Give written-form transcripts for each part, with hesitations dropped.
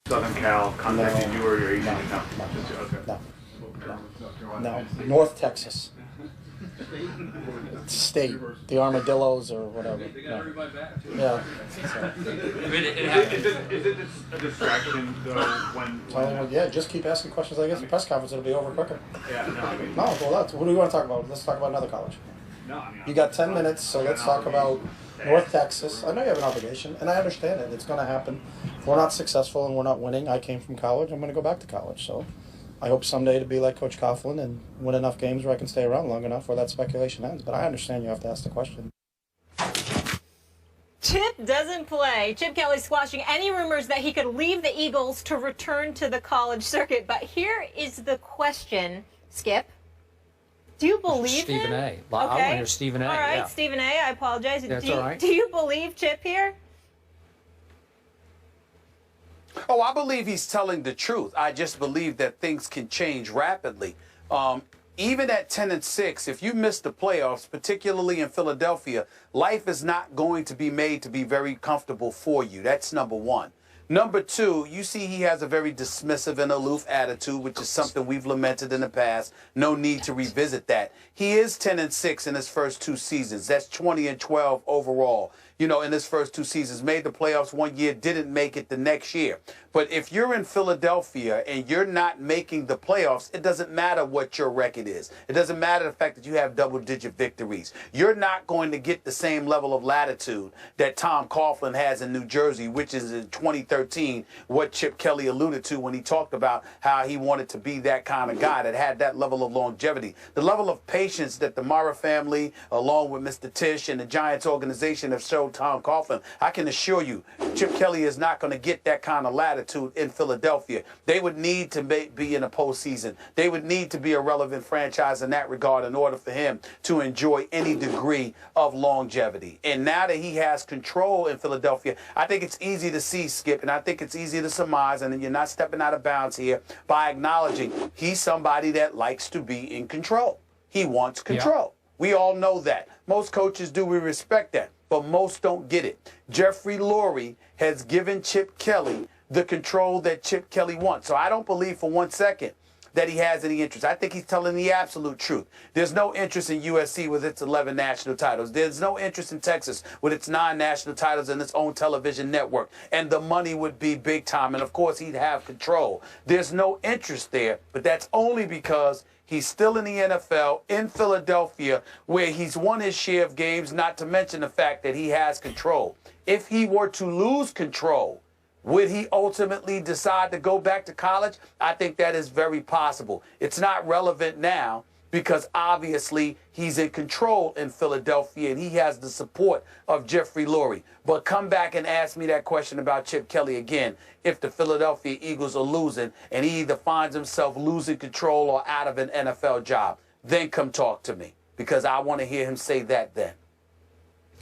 Southern Cal contacted you or your agent? No. North Texas. State, the Armadillos or whatever. They got everybody back too. Yeah. Is it a distraction though when Yeah, just keep asking questions. I guess the press conference will be over quicker. Yeah, no, I mean, No, well, what do you want to talk about? Let's talk about another college. no, I mean, You got 10 minutes, so let's talk about North Texas. I know you have an obligation, and I understand it. It's going to happen. If we're not successful and we're not winning, I came from college. I'm going to go back to college. So I hope someday to be like Coach Coughlin and win enough games where I can stay around long enough where that speculation ends. But I understand you have to ask the question. Chip doesn't play. Chip Kelly squashing any rumors that he could leave the Eagles to return to the college circuit. But here is the question, Skip. Do you believe Stephen him? A. Okay. I want to hear Stephen A. All right, yeah. Stephen A. I apologize. That's all right. Do you believe Chip here? Oh, I believe he's telling the truth. I just believe that things can change rapidly. Even at 10-6, if you miss the playoffs, particularly in Philadelphia, life is not going to be made to be very comfortable for you. That's number one. Number two, you see he has a very dismissive and aloof attitude, which is something we've lamented in the past. No need to revisit that. He is 10-6 in his first 2 seasons. That's 20-12 overall. You know, in his first 2 seasons, made the playoffs one year, didn't make it the next year. But if you're in Philadelphia and you're not making the playoffs, it doesn't matter what your record is. It doesn't matter the fact that you have double-digit victories. You're not going to get the same level of latitude that Tom Coughlin has in New Jersey, which is in 2013, what Chip Kelly alluded to when he talked about how he wanted to be that kind of guy that had that level of longevity. The level of patience that the Mara family, along with Mr. Tisch and the Giants organization have showed Tom Coughlin, I can assure you, Chip Kelly is not going to get that kind of latitude in Philadelphia. They would need to be in a postseason. They would need to be a relevant franchise in that regard in order for him to enjoy any degree of longevity. And now that he has control in Philadelphia, I think it's easy to see, Skip, and I think it's easy to surmise, and you're not stepping out of bounds here by acknowledging he's somebody that likes to be in control. He wants control. Yeah. We all know that. Most coaches do. We respect that. But most don't get it. Jeffrey Lurie has given Chip Kelly the control that Chip Kelly wants. So I don't believe for 1 second that he has any interest. I think he's telling the absolute truth. There's no interest in USC with its 11 national titles. There's no interest in Texas with its 9 national titles and its own television network. And the money would be big time. And, of course, he'd have control. There's no interest there, but that's only because he's still in the NFL, in Philadelphia, where he's won his share of games, not to mention the fact that he has control. If he were to lose control, would he ultimately decide to go back to college? I think that is very possible. It's not relevant now because obviously he's in control in Philadelphia and he has the support of Jeffrey Lurie. But come back and ask me that question about Chip Kelly again if the Philadelphia Eagles are losing and he either finds himself losing control or out of an NFL job. Then come talk to me because I want to hear him say that then.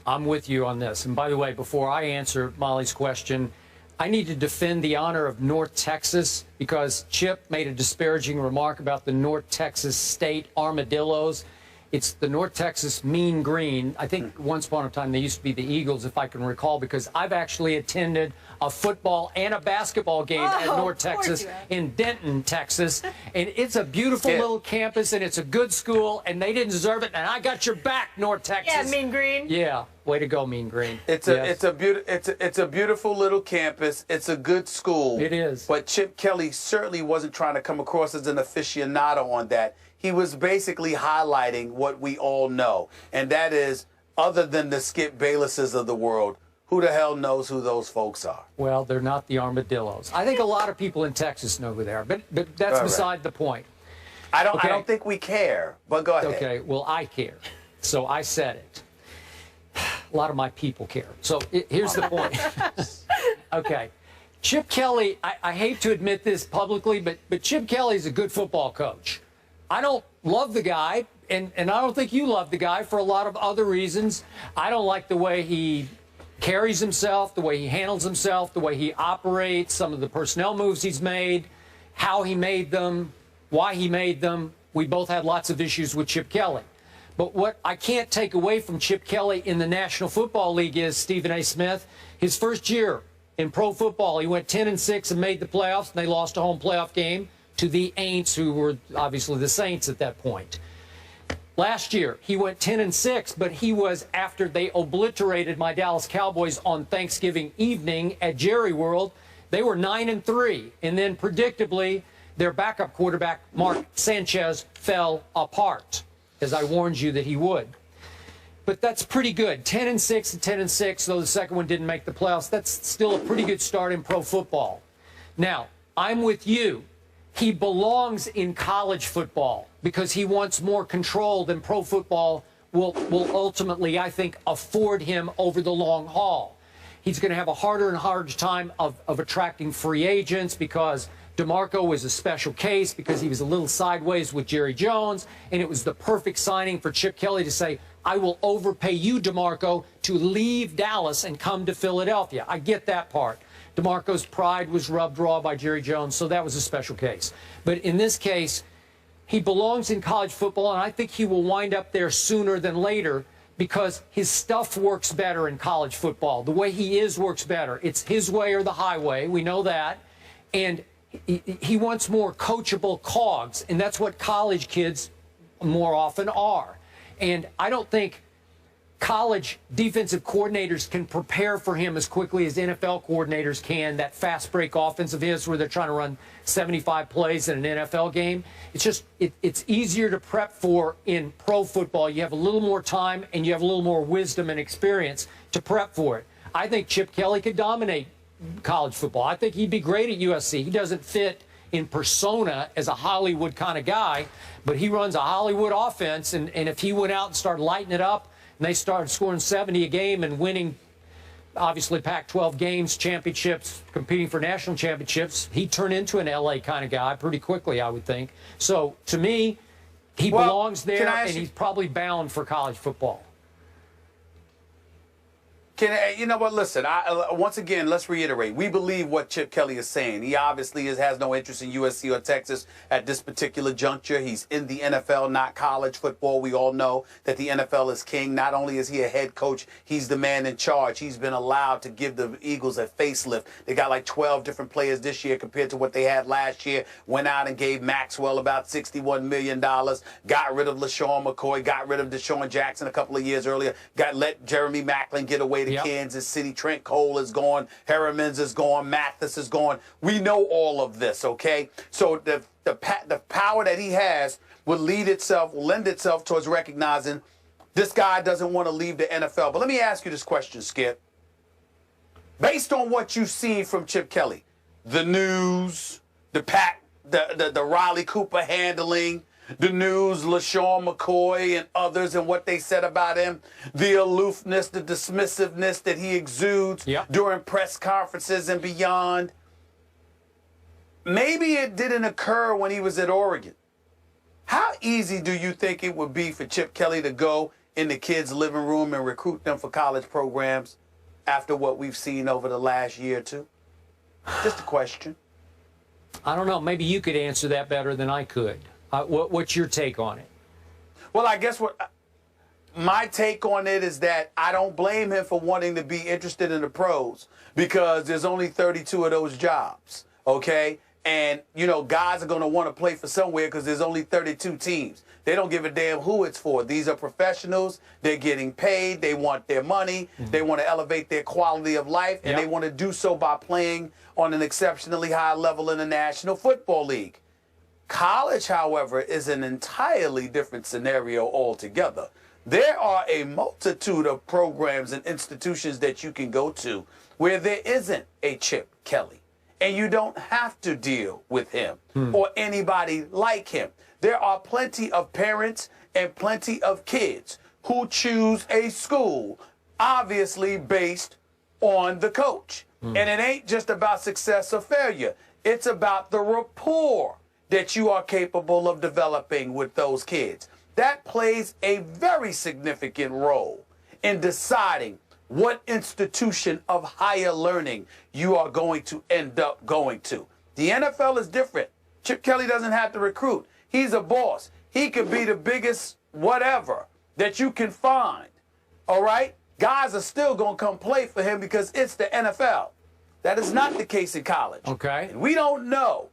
I'm with you on this. And by the way, before I answer Molly's question, I need to defend the honor of North Texas because Chip made a disparaging remark about the North Texas State Armadillos. It's the North Texas Mean Green. I think once upon a time they used to be the Eagles, if I can recall, because I've actually attended a football and a basketball game at North Texas in Denton, Texas. And it's a beautiful little campus, and it's a good school, and they didn't deserve it. And I got your back, North Texas. Yeah, Mean Green. Yeah, way to go, Mean Green. It's a beautiful little campus. It's a good school. It is. But Chip Kelly certainly wasn't trying to come across as an aficionado on that. He was basically highlighting what we all know, and that is, other than the Skip Baylesses of the world, who the hell knows who those folks are? Well, they're not the Armadillos. I think a lot of people in Texas know who they are, but that's beside the point. I don't think we care, but go ahead. Okay, well, I care, so I said it. A lot of my people care. So here's the point. Okay. Chip Kelly, I hate to admit this publicly, but Chip Kelly's a good football coach. I don't love the guy, and I don't think you love the guy for a lot of other reasons. I don't like the way he carries himself, the way he handles himself, the way he operates, some of the personnel moves he's made, how he made them, why he made them. We both had lots of issues with Chip Kelly. But what I can't take away from Chip Kelly in the National Football League is, Stephen A. Smith, his first year in pro football. He went 10-6 and made the playoffs, and they lost a home playoff game to the Aints, who were obviously the Saints at that point. Last year, he went 10-6, but he was after they obliterated my Dallas Cowboys on Thanksgiving evening at Jerry World. They were 9-3, and then predictably, their backup quarterback, Mark Sanchez, fell apart, as I warned you that he would. But that's pretty good. 10-6 and 10-6, though the second one didn't make the playoffs. That's still a pretty good start in pro football. Now, I'm with you. He belongs in college football because he wants more control than pro football will ultimately, I think, afford him over the long haul. He's going to have a harder and harder time of attracting free agents because DeMarco was a special case because he was a little sideways with Jerry Jones, and it was the perfect signing for Chip Kelly to say, I will overpay you, DeMarco, to leave Dallas and come to Philadelphia. I get that part. DeMarco's pride was rubbed raw by Jerry Jones, so that was a special case. But in this case, he belongs in college football, and I think he will wind up there sooner than later because his stuff works better in college football. The way he is works better. It's his way or the highway. We know that. And he wants more coachable cogs, and that's what college kids more often are. And I don't think college defensive coordinators can prepare for him as quickly as NFL coordinators can, that fast break offense of his where they're trying to run 75 plays in an NFL game. It's just, it's easier to prep for in pro football. You have a little more time and you have a little more wisdom and experience to prep for it. I think Chip Kelly could dominate college football. I think he'd be great at USC. He doesn't fit in persona as a Hollywood kind of guy, but he runs a Hollywood offense, and if he went out and started lighting it up, and they started scoring 70 a game and winning, obviously, Pac-12 games, championships, competing for national championships, he'd turn into an L.A. kind of guy pretty quickly, I would think. So, to me, he belongs there, and he's probably bound for college football. You know what? Listen, once again, let's reiterate. We believe what Chip Kelly is saying. He obviously has no interest in USC or Texas at this particular juncture. He's in the NFL, not college football. We all know that the NFL is king. Not only is he a head coach, he's the man in charge. He's been allowed to give the Eagles a facelift. They got like 12 different players this year compared to what they had last year. Went out and gave Maxwell about $61 million. Got rid of LaShawn McCoy. Got rid of Deshaun Jackson a couple of years earlier. Let Jeremy Maclin get away to Kansas City. Trent Cole is gone. Harriman's is gone. Mathis is gone. We know all of this, okay? So the power that he has will lend itself towards recognizing this guy doesn't want to leave the NFL. But let me ask you this question, Skip. Based on what you've seen from Chip Kelly, the news, the Riley Cooper handling, the news, LaShawn McCoy and others and what they said about him, the aloofness, the dismissiveness that he exudes during press conferences and beyond. Maybe it didn't occur when he was at Oregon. How easy do you think it would be for Chip Kelly to go in the kids' living room and recruit them for college programs after what we've seen over the last year or two? Just a question. I don't know. Maybe you could answer that better than I could. What's your take on it? Well, I guess my take on it is that I don't blame him for wanting to be interested in the pros because there's only 32 of those jobs, okay? And, you know, guys are going to want to play for somewhere because there's only 32 teams. They don't give a damn who it's for. These are professionals. They're getting paid. They want their money. They want to elevate their quality of life, and they want to do so by playing on an exceptionally high level in the National Football League. College, however, is an entirely different scenario altogether. There are a multitude of programs and institutions that you can go to where there isn't a Chip Kelly, and you don't have to deal with him or anybody like him. There are plenty of parents and plenty of kids who choose a school, obviously based on the coach. And it ain't just about success or failure. It's about the rapport that you are capable of developing with those kids. That plays a very significant role in deciding what institution of higher learning you are going to end up going to. The NFL is different. Chip Kelly doesn't have to recruit. He's a boss. He could be the biggest whatever that you can find, all right? Guys are still going to come play for him because it's the NFL. That is not the case in college. Okay. And we don't know.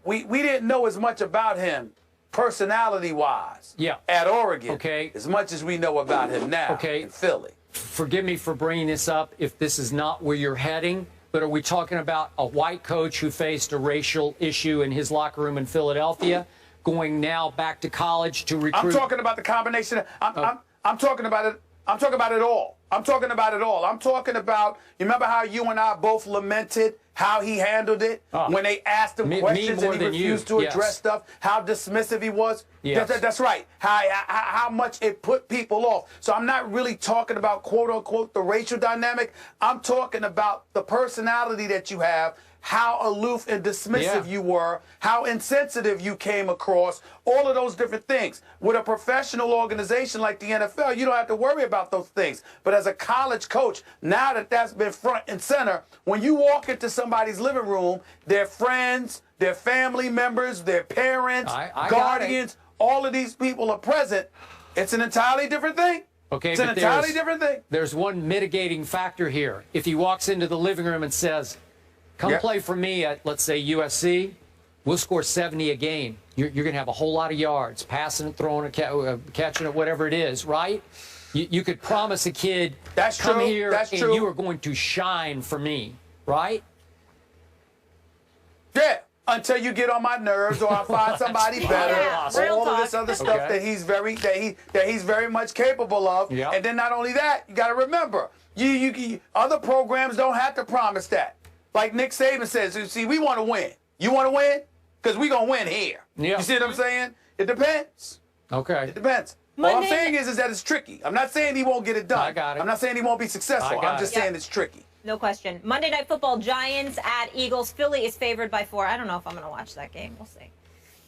We didn't know as much about him personality-wise at Oregon as much as we know about him now in Philly. Forgive me for bringing this up if this is not where you're heading, but are we talking about a white coach who faced a racial issue in his locker room in Philadelphia, going now back to college to recruit? I'm talking about the combination. I'm talking about it. I'm talking about it all. I'm talking about it all. I'm talking about, you remember how you and I both lamented how he handled it when they asked him questions and he refused to address stuff, how dismissive he was? Yes. That's right. How much it put people off. So I'm not really talking about, quote unquote, the racial dynamic. I'm talking about the personality that you have, how aloof and dismissive you were, how insensitive you came across, all of those different things. With a professional organization like the NFL, you don't have to worry about those things. But as a college coach, now that that's been front and center, when you walk into somebody's living room, their friends, their family members, their parents, guardians, all of these people are present. It's an entirely different thing. Okay, it's an entirely different thing. There's one mitigating factor here. If he walks into the living room and says, come play for me at, let's say, USC, we'll score 70 a game. You're going to have a whole lot of yards, passing it, throwing it, catching it, whatever it is, right? You could promise a kid, come here and you are going to shine for me, right? Yeah, until you get on my nerves or I find somebody better, or all of this other stuff that he's very much capable of. And then not only that, you got to remember, other programs don't have to promise that. Like Nick Saban says, see, we want to win. You want to win? Because we're going to win here. You see what I'm saying? It depends. Okay. It depends. All I'm saying is that it's tricky. I'm not saying he won't get it done. I got it. I'm not saying he won't be successful. I'm just saying it's tricky. No question. Monday Night Football, Giants at Eagles. Philly is favored by 4. I don't know if I'm going to watch that game. We'll see.